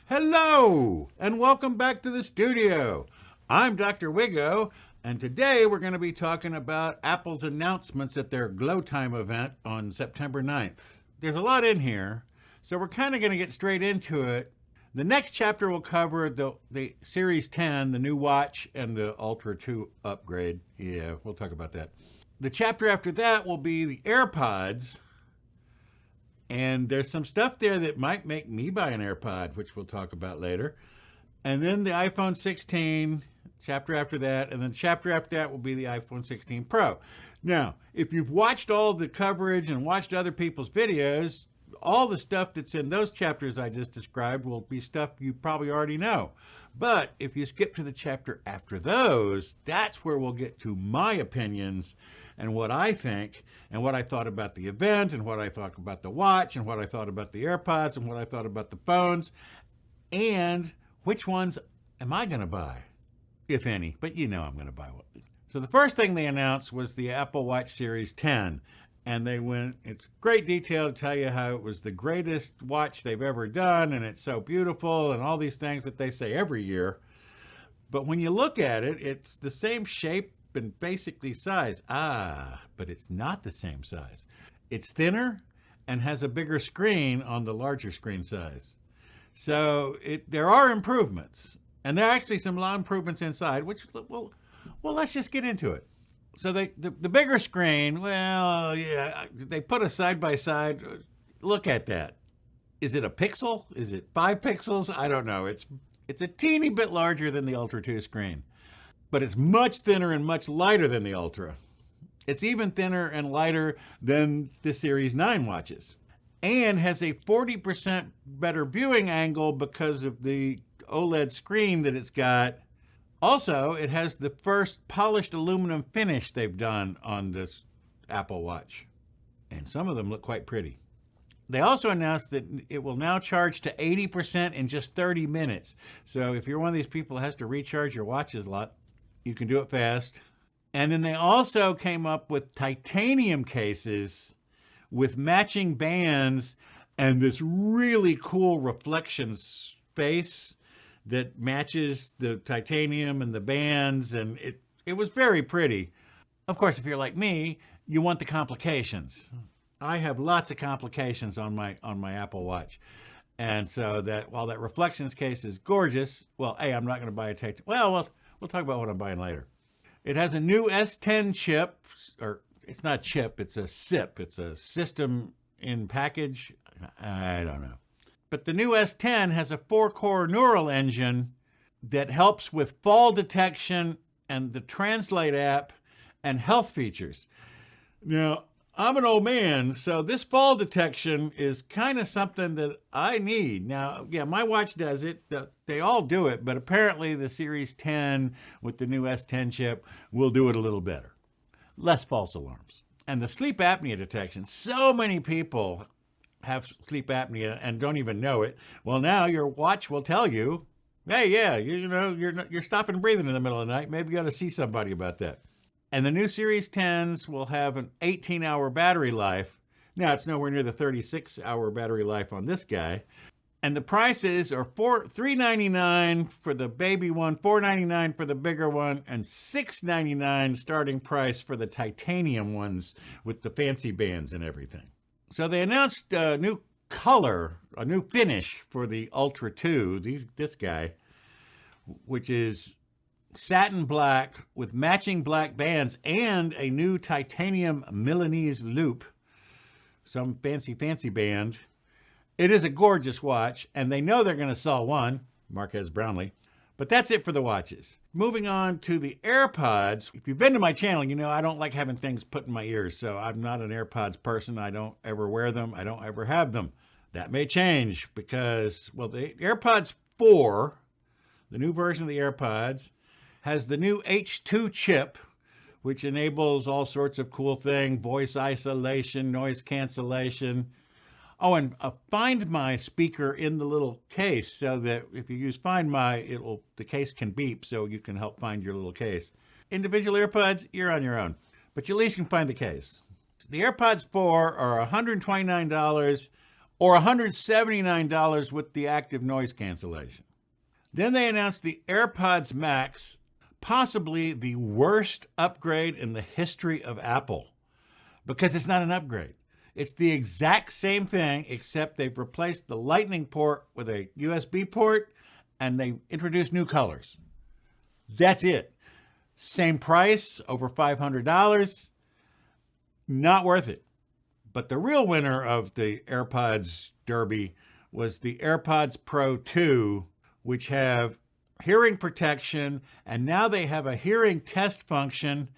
Hello, and welcome back to the studio. I'm Dr. Wigo, and today we're going to be talking about Apple's announcements at their Glow Time event on September 9th. There's a lot in here, so we're kind of going to get straight into it. The next chapter will cover the Series 10, the new watch, and the Ultra 2 upgrade. Yeah, we'll talk about that. The chapter after that will be the AirPods. And there's some stuff there that might make me buy an AirPod, which we'll talk about later. And then the iPhone 16, chapter after that. And then chapter after that will be the iPhone 16 Pro. Now, if you've watched all the coverage and watched other people's videos, all the stuff that's in those chapters I just described will be stuff you probably already know. But if you skip to the chapter after those, that's where we'll get to my opinions and what I think and what I thought about the event and what I thought about the watch and what I thought about the AirPods and what I thought about the phones and which ones am I going to buy, if any, but you know I'm going to buy one. So the first thing they announced was the Apple Watch Series 10. And they went into great detail to tell you how it was the greatest watch they've ever done, and it's so beautiful, and all these things that they say every year. But when you look at it, it's the same shape and basically size. But it's not the same size. It's thinner and has a bigger screen on the larger screen size. So there are improvements, and there are actually some lot of improvements inside, which, well, let's just get into it. So the bigger screen, well, yeah, they put a side-by-side. Look at that. Is it a pixel? Is it 5 pixels? I don't know. It's a teeny bit larger than the Ultra 2 screen. But it's much thinner and much lighter than the Ultra. It's even thinner and lighter than the Series 9 watches. And has a 40% better viewing angle because of the OLED screen that it's got. Also, it has the first polished aluminum finish they've done on this Apple Watch. And some of them look quite pretty. They also announced that it will now charge to 80% in just 30 minutes. So if you're one of these people that has to recharge your watches a lot, you can do it fast. And then they also came up with titanium cases with matching bands and this really cool reflection space that matches the titanium and the bands, and it was very pretty. Of course, if you're like me, you want the complications. I have lots of complications on my Apple Watch. And so that while that reflections case is gorgeous, well, I'm not going to buy a titanium. Well, we'll talk about what I'm buying later. It has a new S10 chip, or it's not chip, it's a SIP. It's a system in package. I don't know. But the new S10 has a 4-core neural engine that helps with fall detection and the Translate app and health features. Now, I'm an old man, so this fall detection is kind of something that I need. Now, yeah, my watch does it. They all do it, but apparently the Series 10 with the new S10 chip will do it a little better. Less false alarms. And the sleep apnea detection. So many people have sleep apnea and don't even know it. Well, now your watch will tell you, hey, yeah, you're stopping breathing in the middle of the night. Maybe you got to see somebody about that. And the new Series 10s will have an 18-hour battery life. Now, it's nowhere near the 36-hour battery life on this guy. And the prices are $399 for the baby one, $499 for the bigger one, and $699 starting price for the titanium ones with the fancy bands and everything. So they announced a new color, a new finish for the Ultra 2, this guy, which is satin black with matching black bands and a new titanium Milanese loop, some fancy band. It is a gorgeous watch, and they know they're going to sell one, Marquez Brownlee. But that's it for the watches. Moving on to the AirPods. If you've been to my channel, you know I don't like having things put in my ears, so I'm not an AirPods person. I don't ever wear them. I don't ever have them. That may change because, well, the AirPods 4, the new version of the AirPods, has the new H2 chip, which enables all sorts of cool things, voice isolation, noise cancellation. Oh, and a Find My speaker in the little case so that if you use Find My, the case can beep so you can help find your little case. Individual AirPods, you're on your own, but you at least can find the case. The AirPods 4 are $129 or $179 with the active noise cancellation. Then they announced the AirPods Max, possibly the worst upgrade in the history of Apple, because it's not an upgrade. It's the exact same thing, except they've replaced the Lightning port with a USB port, and they introduced new colors. That's it. Same price, over $500. Not worth it. But the real winner of the AirPods Derby was the AirPods Pro 2, which have hearing protection, and now they have a hearing test function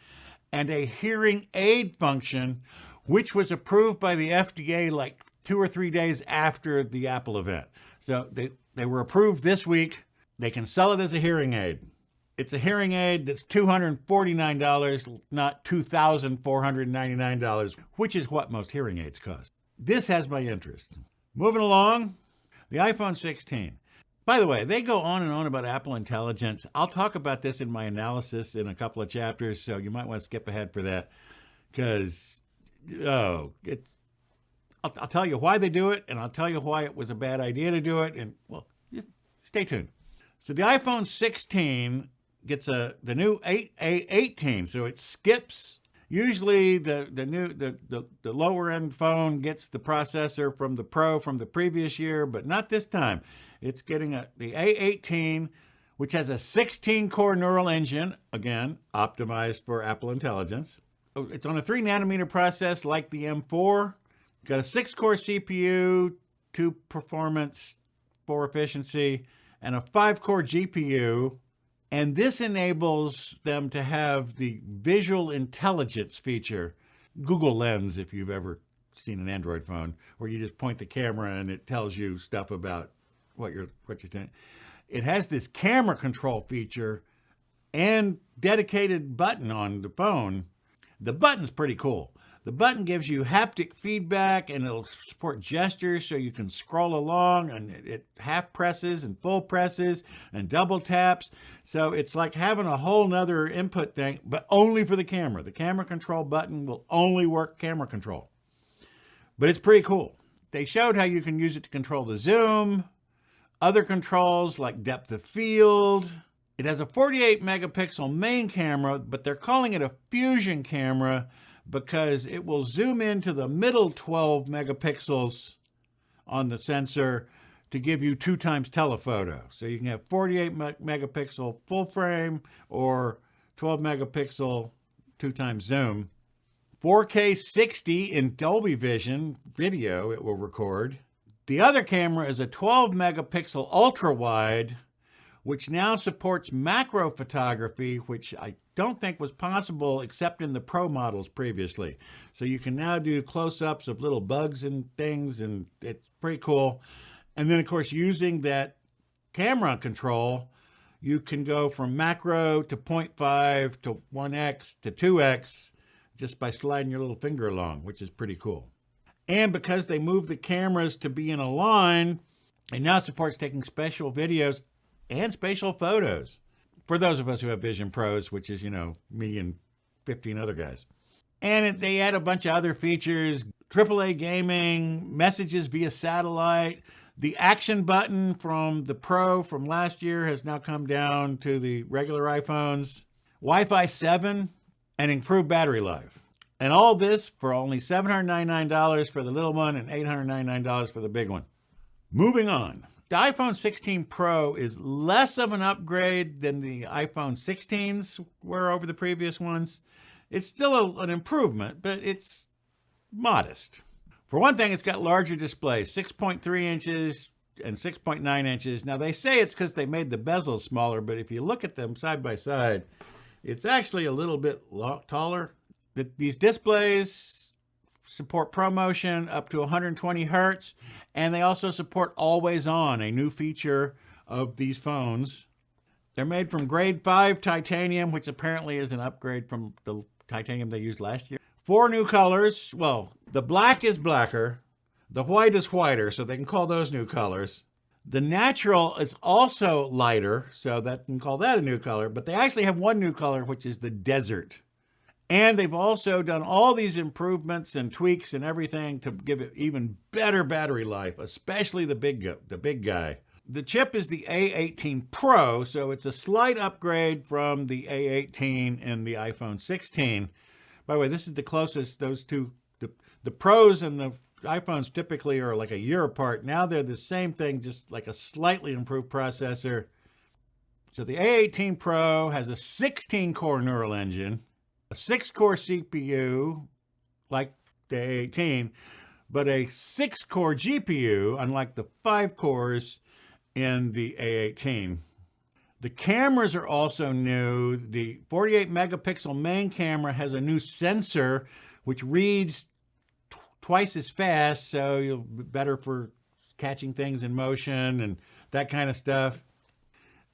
and a hearing aid function, which was approved by the FDA like 2 or 3 days after the Apple event. So they were approved this week. They can sell it as a hearing aid. It's a hearing aid that's $249, not $2,499, which is what most hearing aids cost. This has my interest. Moving along, the iPhone 16. By the way, they go on and on about Apple Intelligence. I'll talk about this in my analysis in a couple of chapters, so you might want to skip ahead for that, because, I'll tell you why they do it, and I'll tell you why it was a bad idea to do it, and, well, just stay tuned. So the iPhone 16 gets the new 18, so it skips. Usually the lower end phone gets the processor from the Pro from the previous year, but not this time. It's getting the A18, which has a 16-core neural engine, again, optimized for Apple Intelligence. It's on a 3 nanometer process like the M4. Got a 6-core CPU, 2 performance, 4 efficiency, and a 5-core GPU. And this enables them to have the visual intelligence feature, Google Lens, if you've ever seen an Android phone, where you just point the camera and it tells you stuff about what you're doing. It has this camera control feature and dedicated button on the phone. The button's pretty cool. The button gives you haptic feedback, and it'll support gestures so you can scroll along, and it half presses and full presses and double taps. So it's like having a whole nother input thing, but only for the camera. The camera control button will only work camera control. But it's pretty cool. They showed how you can use it to control the zoom, other controls like depth of field. It has a 48 megapixel main camera, but they're calling it a fusion camera because it will zoom into the middle 12 megapixels on the sensor to give you 2 times telephoto. So you can have 48 megapixel full frame or 12 megapixel 2 times zoom. 4K 60 in Dolby Vision video it will record. The other camera is a 12 megapixel ultra wide, which now supports macro photography, which I don't think was possible except in the Pro models previously. So you can now do close-ups of little bugs and things, and it's pretty cool. And then, of course, using that camera control, you can go from macro to 0.5 to 1x to 2x just by sliding your little finger along, which is pretty cool. And because they moved the cameras to be in a line, it now supports taking special videos and spatial photos for those of us who have Vision Pros, which is, me and 15 other guys. And they add a bunch of other features, AAA gaming, messages via satellite. The action button from the Pro from last year has now come down to the regular iPhones. Wi-Fi 7 and improved battery life. And all this for only $799 for the little one and $899 for the big one. Moving on. The iPhone 16 Pro is less of an upgrade than the iPhone 16s were over the previous ones. It's still an improvement, but it's modest. For one thing, it's got larger displays, 6.3 inches and 6.9 inches. Now, they say it's because they made the bezels smaller, but if you look at them side by side, it's actually a little bit taller. These displays support ProMotion up to 120 hertz, and they also support Always On, a new feature of these phones. They're made from grade 5 titanium, which apparently is an upgrade from the titanium they used last year. 4 new colors. Well, the black is blacker, the white is whiter, so they can call those new colors. The natural is also lighter, so that can call that a new color, but they actually have one new color, which is the desert. And they've also done all these improvements and tweaks and everything to give it even better battery life, especially the big guy. The chip is the A18 Pro, so it's a slight upgrade from the A18 in the iPhone 16. By the way, this is the closest those two, the Pros and the iPhones typically are like a year apart. Now they're the same thing, just like a slightly improved processor. So the A18 Pro has a 16-core neural engine, a 6-core CPU, like the A18, but a 6-core GPU, unlike the 5 cores in the A18. The cameras are also new. The 48 megapixel main camera has a new sensor which reads twice as fast, so you'll be better for catching things in motion and that kind of stuff.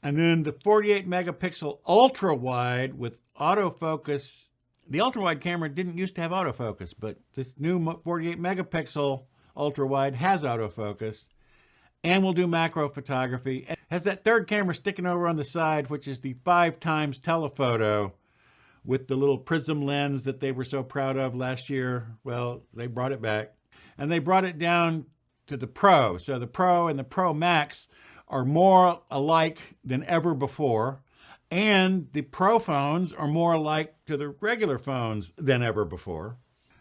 And then the 48 megapixel ultra wide with autofocus. The ultra wide camera didn't used to have autofocus, but this new 48 megapixel ultra wide has autofocus. And will do macro photography. It has that third camera sticking over on the side, which is the 5x telephoto with the little prism lens that they were so proud of last year. Well, they brought it back. And they brought it down to the Pro. So the Pro and the Pro Max are more alike than ever before. And the Pro phones are more alike to the regular phones than ever before.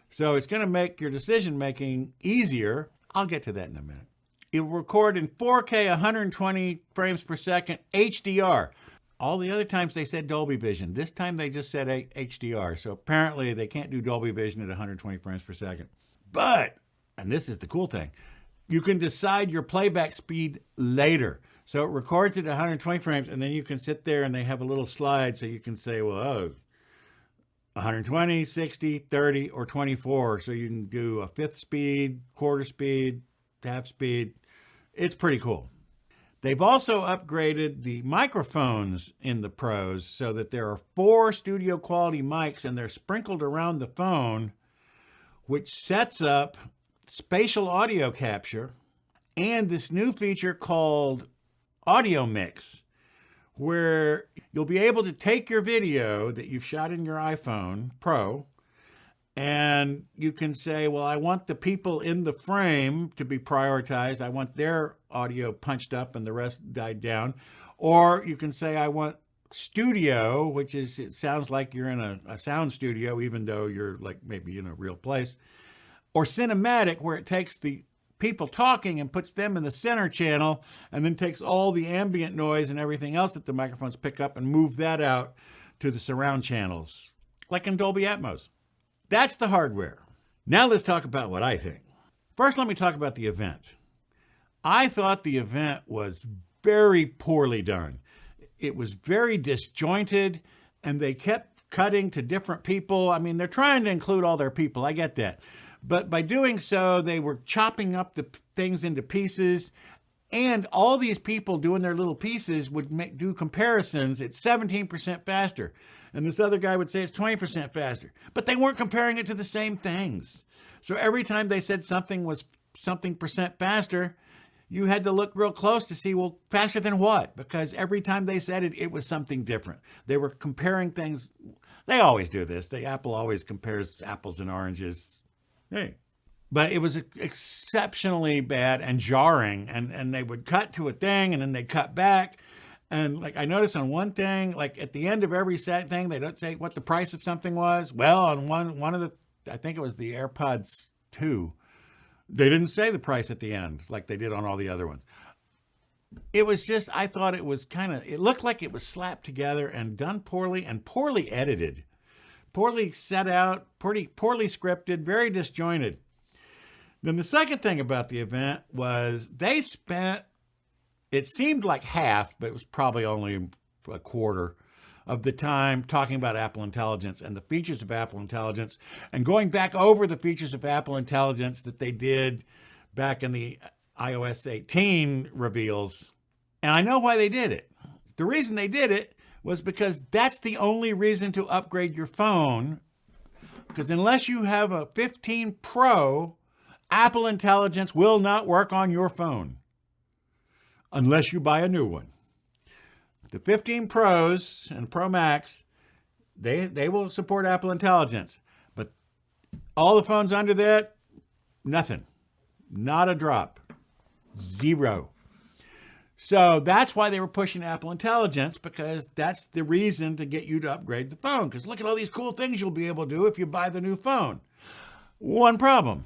So it's going to make your decision making easier. I'll get to that in a minute. It will record in 4K 120 frames per second HDR. All the other times they said Dolby Vision. This time they just said HDR. So apparently they can't do Dolby Vision at 120 frames per second. But, and this is the cool thing, you can decide your playback speed later. So it records it at 120 frames, and then you can sit there and they have a little slide so you can say, well, oh, 120, 60, 30, or 24. So you can do a fifth speed, quarter speed, half speed. It's pretty cool. They've also upgraded the microphones in the Pros so that there are 4 studio quality mics and they're sprinkled around the phone, which sets up spatial audio capture and this new feature called Audio Mix, where you'll be able to take your video that you've shot in your iPhone Pro and you can say, well, I want the people in the frame to be prioritized. I want their audio punched up and the rest died down. Or you can say, I want studio, which is, it sounds like you're in a sound studio, even though you're like maybe in a real place. Or cinematic, where it takes the people talking and puts them in the center channel and then takes all the ambient noise and everything else that the microphones pick up and move that out to the surround channels, like in Dolby Atmos. That's the hardware. Now let's talk about what I think. First, let me talk about the event. I thought the event was very poorly done. It was very disjointed, and they kept cutting to different people. I mean, they're trying to include all their people. I get that. But by doing so, they were chopping up the things into pieces, and all these people doing their little pieces would do comparisons. It's 17% faster. And this other guy would say it's 20% faster. But they weren't comparing it to the same things. So every time they said something was something percent faster, you had to look real close to see, well, faster than what? Because every time they said it, it was something different. They were comparing things. They always do this. Apple always compares apples and oranges. Hey. But it was exceptionally bad and jarring. And they would cut to a thing and then they'd cut back. And like I noticed on one thing, like at the end of every thing, they don't say what the price of something was. Well, on one of the, I think it was the AirPods 2, they didn't say the price at the end like they did on all the other ones. It was just, I thought it was it looked like it was slapped together and done poorly and poorly edited, poorly set out, poorly scripted, very disjointed. Then the second thing about the event was they spent, it seemed like half, but it was probably only a quarter of the time talking about Apple Intelligence and the features of Apple Intelligence and going back over the features of Apple Intelligence that they did back in the iOS 18 reveals. And I know why they did it. The reason they did it was because that's the only reason to upgrade your phone. Because unless you have a 15 Pro, Apple Intelligence will not work on your phone unless you buy a new one. The 15 Pros and Pro Max They will support Apple Intelligence. But all the phones under that, nothing. Not a drop. Zero. So that's why they were pushing Apple Intelligence, because that's the reason to get you to upgrade the phone. Because look at all these cool things you'll be able to do if you buy the new phone. One problem.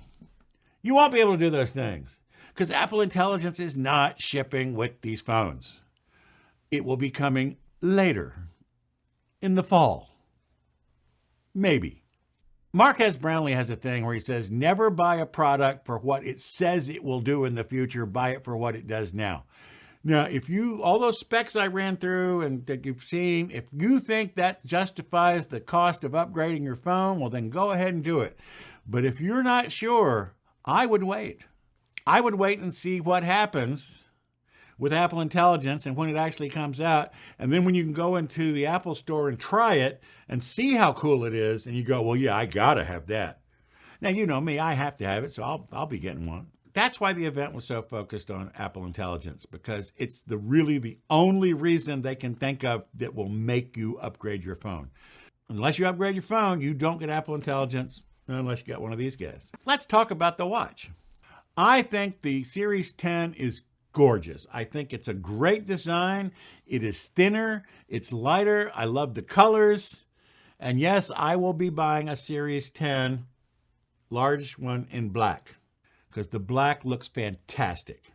You won't be able to do those things because Apple Intelligence is not shipping with these phones. It will be coming later in the fall. Maybe. Marques Brownlee has a thing where he says, never buy a product for what it says it will do in the future. Buy it for what it does now. Now, if all those specs I ran through and that you've seen, if you think that justifies the cost of upgrading your phone, well, then go ahead and do it. But if you're not sure, I would wait. I would wait and see what happens with Apple Intelligence and when it actually comes out. And then when you can go into the Apple Store and try it and see how cool it is, and you go, well, yeah, I got to have that. Now, you know me, I have to have it, so I'll be getting one. That's why the event was so focused on Apple Intelligence, because it's really the only reason they can think of that will make you upgrade your phone. Unless you upgrade your phone, you don't get Apple Intelligence unless you get one of these guys. Let's talk about the watch. I think the Series 10 is gorgeous. I think it's a great design. It is thinner. It's lighter. I love the colors. And yes, I will be buying a Series 10 large one in black, because the black looks fantastic.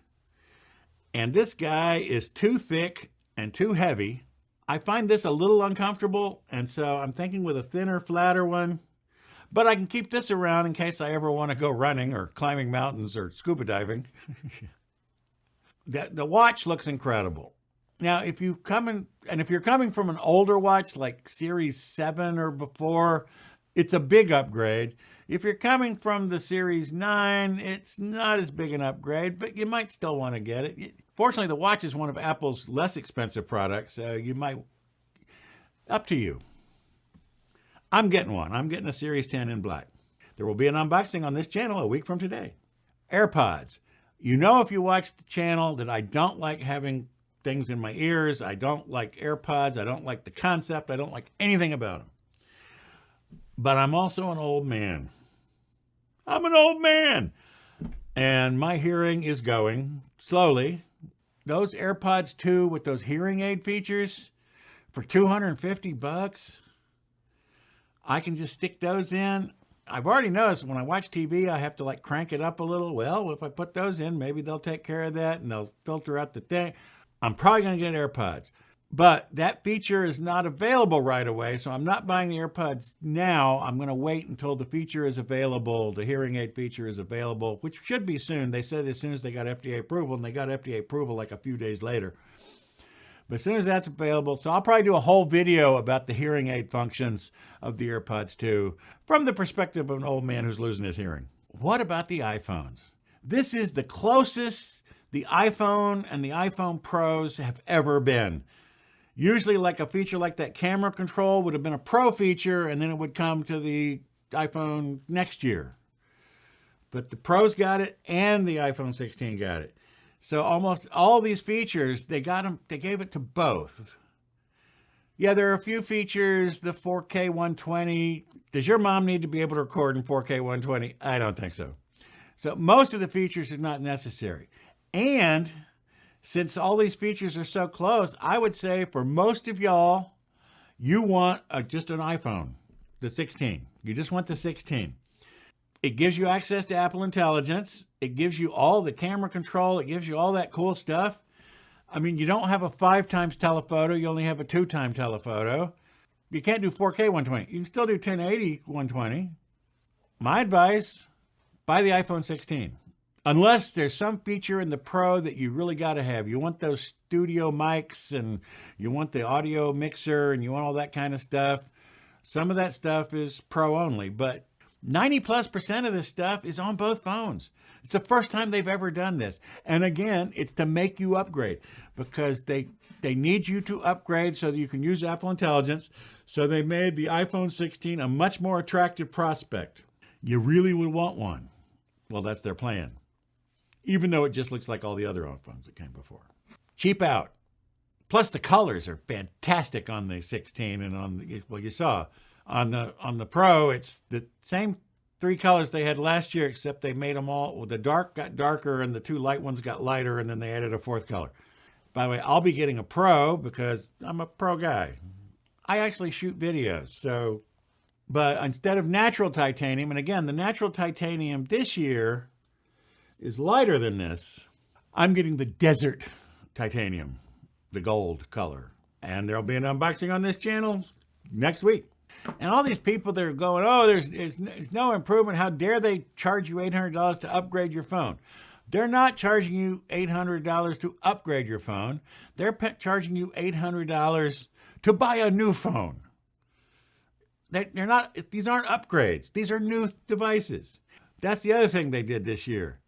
And this guy is too thick and too heavy. I find this a little uncomfortable, and so I'm thinking with a thinner, flatter one. But I can keep this around in case I ever want to go running or climbing mountains or scuba diving. The watch looks incredible. Now, if you're coming from an older watch like Series 7 or before, it's a big upgrade. If you're coming from the Series 9, it's not as big an upgrade, but you might still want to get it. Fortunately, the watch is one of Apple's less expensive products, so you might, up to you. I'm getting one. I'm getting a Series 10 in black. There will be an unboxing on this channel a week from today. AirPods. You know, if you watch the channel, that I don't like having things in my ears. I don't like AirPods. I don't like the concept. I don't like anything about them. But I'm also an old man. I'm an old man. And my hearing is going slowly. Those AirPods 2 with those hearing aid features for $250, I can just stick those in. I've already noticed when I watch TV, I have to like crank it up a little. Well, if I put those in, maybe they'll take care of that and they'll filter out the thing. I'm probably going to get AirPods. But that feature is not available right away, so I'm not buying the AirPods now. I'm going to wait until the feature is available, the hearing aid feature is available, which should be soon. They said as soon as they got FDA approval, and they got FDA approval like a few days later. But as soon as that's available, so I'll probably do a whole video about the hearing aid functions of the AirPods 2 from the perspective of an old man who's losing his hearing. What about the iPhones? This is the closest the iPhone and the iPhone Pros have ever been. Usually like a feature like that camera control would have been a Pro feature, and then it would come to the iPhone next year. But the Pros got it and the iPhone 16 got it. So almost all these features, they gave it to both. Yeah, there are a few features, the 4K 120. Does your mom need to be able to record in 4K 120? I don't think so. So most of the features are not necessary. And since all these features are so close, I would say for most of y'all, you want just an iPhone, the 16. You just want the 16. It gives you access to Apple Intelligence. It gives you all the camera control. It gives you all that cool stuff. I mean, you don't have a 5x telephoto. You only have a 2x telephoto. You can't do 4K 120. You can still do 1080 120. My advice, buy the iPhone 16. Unless there's some feature in the Pro that you really got to have. You want those studio mics, and you want the audio mixer, and you want all that kind of stuff. Some of that stuff is Pro only, but 90+% of this stuff is on both phones. It's the first time they've ever done this. And again, it's to make you upgrade, because they need you to upgrade so that you can use Apple Intelligence. So they made the iPhone 16 a much more attractive prospect. You really would want one. Well, that's their plan. Even though it just looks like all the other iPhones that came before. Cheap out. Plus the colors are fantastic on the 16 and on the, well, you saw on the Pro, it's the same 3 colors they had last year, except they made them all, well, the dark got darker and the 2 light ones got lighter, and then they added a 4th color. By the way, I'll be getting a Pro because I'm a Pro guy. I actually shoot videos, so, but instead of natural titanium, and again, the natural titanium this year is lighter than this, I'm getting the desert titanium, the gold color. And there'll be an unboxing on this channel next week. And all these people that are going, oh, there's no improvement. How dare they charge you $800 to upgrade your phone? They're not charging you $800 to upgrade your phone. They're charging you $800 to buy a new phone. They're not, these aren't upgrades. These are new devices. That's the other thing they did this year.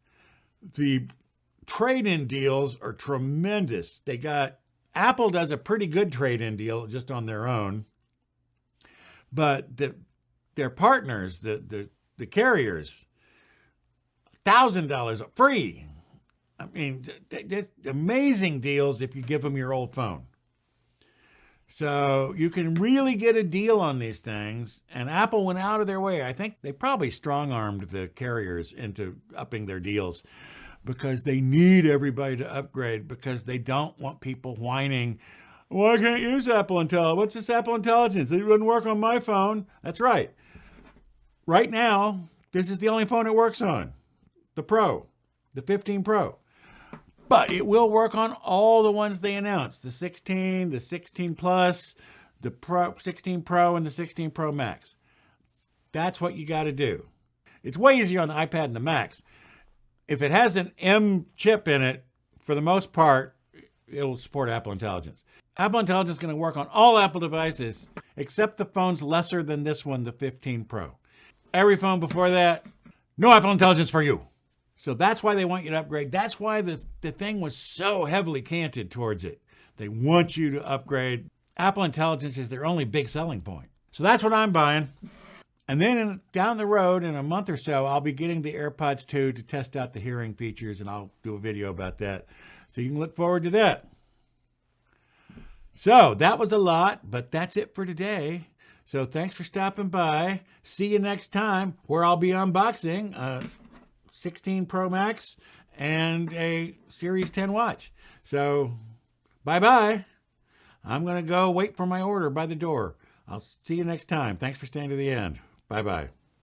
The trade-in deals are tremendous. Apple does a pretty good trade-in deal just on their own. But their partners, the carriers, $1,000 free. I mean, just amazing deals if you give them your old phone. So you can really get a deal on these things. And Apple went out of their way. I think they probably strong-armed the carriers into upping their deals because they need everybody to upgrade because they don't want people whining, well, I can't use Apple Intelligence. What's this Apple Intelligence? It wouldn't work on my phone. That's right. Right now, this is the only phone it works on. The Pro, the 15 Pro. But it will work on all the ones they announced. The 16, the 16 Plus, the Pro, 16 Pro, and the 16 Pro Max. That's what you got to do. It's way easier on the iPad and the Max. If it has an M chip in it, for the most part, it'll support Apple Intelligence. Apple Intelligence is going to work on all Apple devices, except the phones lesser than this one, the 15 Pro. Every phone before that, no Apple Intelligence for you. So that's why they want you to upgrade. That's why the thing was so heavily canted towards it. They want you to upgrade. Apple Intelligence is their only big selling point. So that's what I'm buying. And then down the road, in a month or so, I'll be getting the AirPods 2 to test out the hearing features, and I'll do a video about that. So you can look forward to that. So that was a lot, but that's it for today. So thanks for stopping by. See you next time, where I'll be unboxing a 16 Pro Max and a Series 10 watch. So bye-bye. I'm going to go wait for my order by the door. I'll see you next time. Thanks for staying to the end. Bye-bye.